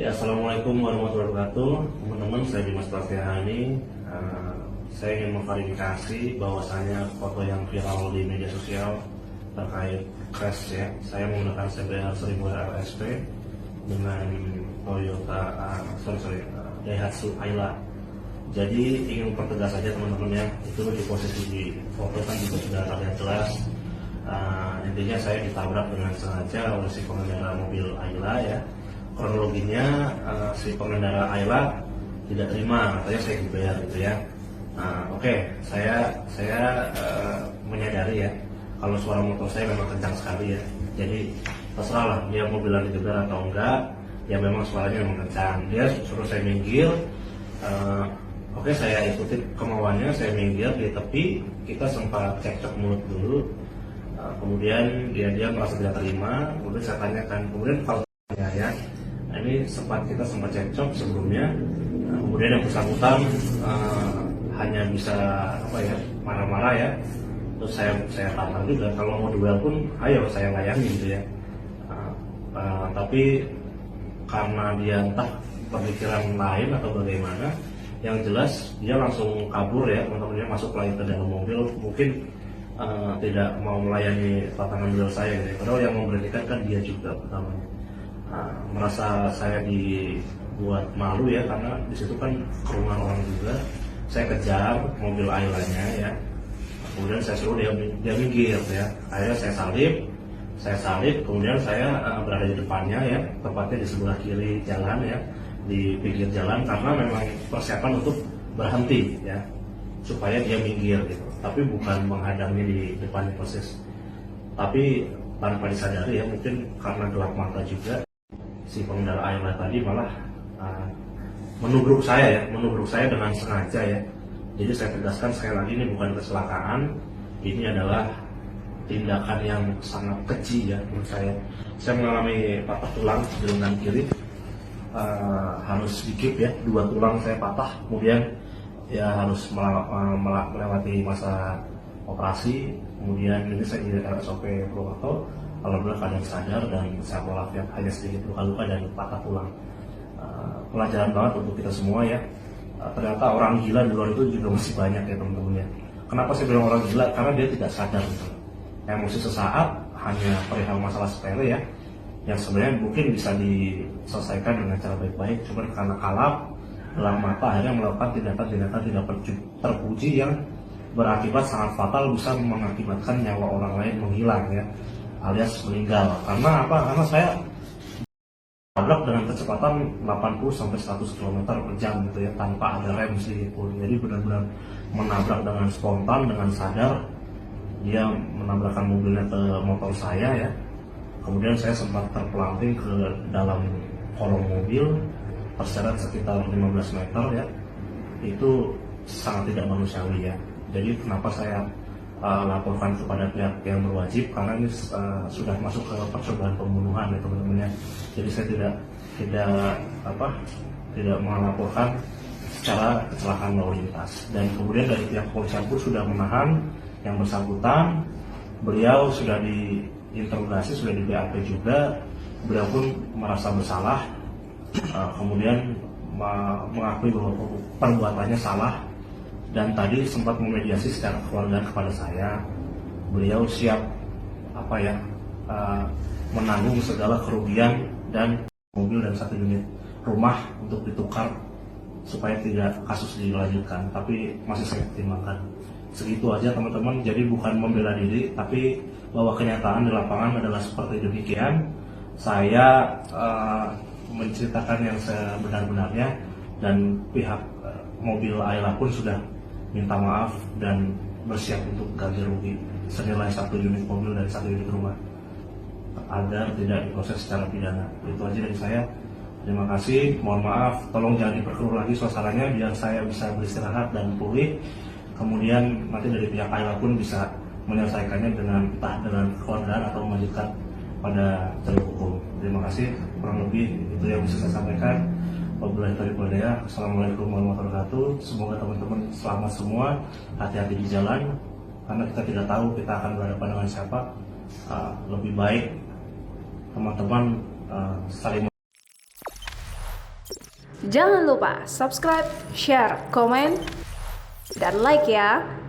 Ya, Assalamualaikum warahmatullahi wabarakatuh. Teman-teman, saya Dimas Prasetyohani. Saya ingin mengklarifikasi bahwasanya foto yang viral di media sosial terkait crash ya, saya menggunakan CBR 1000 RSP dengan Toyota Daihatsu Ayla. Jadi ingin mempertegas saja teman-teman ya, itu di posisi di foto kan juga sudah terlihat jelas. Intinya saya ditabrak dengan sengaja oleh si pengendara mobil Ayla ya. Kronologinya si pengendara Ayla tidak terima, katanya saya dibayar gitu ya. Oke, saya menyadari ya kalau suara motor saya memang kencang sekali ya. Jadi terserah lah dia mau bilang digeber atau enggak, ya memang suaranya memang kencang. Dia suruh saya minggir. Oke, saya ikuti kemauannya, saya minggir di tepi. Kita sempat cekcok mulut dulu. Kemudian dia merasa tidak terima. Kemudian saya tanyakan, kemudian kalau ya, ini kita sempat cekcok sebelumnya. Kemudian yang bersangkutan hanya bisa marah-marah ya. Terus saya tantang juga, kalau mau duel pun ayo saya layani gitu ya. Tapi karena dia entah pemikiran lain atau bagaimana, yang jelas dia langsung kabur ya, teman-teman, masuk lagi ke dalam mobil. Mungkin tidak mau melayani tantangan duel saya gitu. Padahal yang memberhentikan kan dia juga pertamanya. Merasa saya dibuat malu ya, karena di situ kan kerumunan orang juga. Saya kejar mobil Aylanya ya, kemudian saya suruh dia minggir ya. Akhirnya saya salip, kemudian saya berada di depannya ya, tepatnya di sebelah kiri jalan ya, di pinggir jalan, karena memang persiapan untuk berhenti ya, supaya dia minggir gitu. Tapi bukan menghadangi di depannya persis. Tapi tanpa disadari ya, mungkin karena gelap mata juga, si pengendara Ayla tadi malah menubruk saya dengan sengaja ya. Jadi saya tegaskan sekali lagi, ini bukan kecelakaan, ini adalah tindakan yang sangat keji ya menurut saya. Saya mengalami patah tulang di lengan kiri, harus dikip ya, 2 tulang saya patah, kemudian ya harus melewati masa operasi. Kemudian ini saya di RSOP Purwokerto. Alhamdulillah keadaan sadar dan sehat walafiat, hanya sedikit luka-luka dan patah tulang. Pelajaran banget untuk kita semua ya. Ternyata orang gila di luar itu juga masih banyak ya teman-teman ya. Kenapa saya bilang orang gila? Karena dia tidak sadar gitu. Emosi sesaat hanya perihal masalah sepele ya, yang sebenarnya mungkin bisa diselesaikan dengan cara baik-baik, cuma karena kalap dalam mata akhirnya melakukan tindakan-tindakan tidak terpuji yang berakibat sangat fatal, bisa mengakibatkan nyawa orang lain menghilang ya, alias meninggal. Karena apa? Karena saya tabrak dengan kecepatan 80-100 km per jam gitu ya, tanpa ada rem sedikit pun. Jadi benar-benar menabrak dengan spontan, dengan sadar. Dia menabrakkan mobilnya ke motor saya ya. Kemudian saya sempat terpelanting ke dalam kolong mobil, terseret sekitar 15 meter ya. Itu sangat tidak manusiawi ya. Jadi kenapa saya laporkan kepada pihak yang berwajib, karena ini sudah masuk ke percobaan pembunuhan ya teman-teman ya. Jadi saya tidak melaporkan secara kecelakaan lalu lintas. Dan kemudian dari pihak kepolisian pun sudah menahan yang bersangkutan. Beliau sudah diinterogasi, sudah di BAP juga. Beliau pun merasa bersalah, kemudian mengakui bahwa perbuatannya salah. Dan tadi sempat memediasi secara keluarga kepada saya. Beliau siap menanggung segala kerugian dan mobil dan 1 unit rumah untuk ditukar supaya tidak kasus dilanjutkan. Tapi masih saya pertimbangkan. Segitu aja teman-teman. Jadi bukan membela diri, tapi bahwa kenyataan di lapangan adalah seperti demikian. Saya menceritakan yang sebenar-benarnya, dan pihak mobil Ayla pun sudah minta maaf dan bersiap untuk ganti rugi senilai 1 unit mobil dan 1 unit rumah agar tidak diproses secara pidana. Itu aja dari saya. Terima kasih, mohon maaf, tolong jangan diperkeruh lagi suasananya biar saya bisa beristirahat dan pulih. Kemudian nanti dari pihak Ayla pun bisa menyelesaikannya entah dengan keluargaan atau melanjutkan pada jalur hukum. Terima kasih, kurang lebih itu yang bisa saya sampaikan. Wabillahi taufiq wal hidayah. Assalamualaikum warahmatullahi wabarakatuh. Semoga teman-teman selamat semua, hati-hati di jalan, karena kita tidak tahu kita akan berhadapan dengan siapa. Lebih baik teman-teman saling Jangan lupa subscribe, share, komen, dan like ya.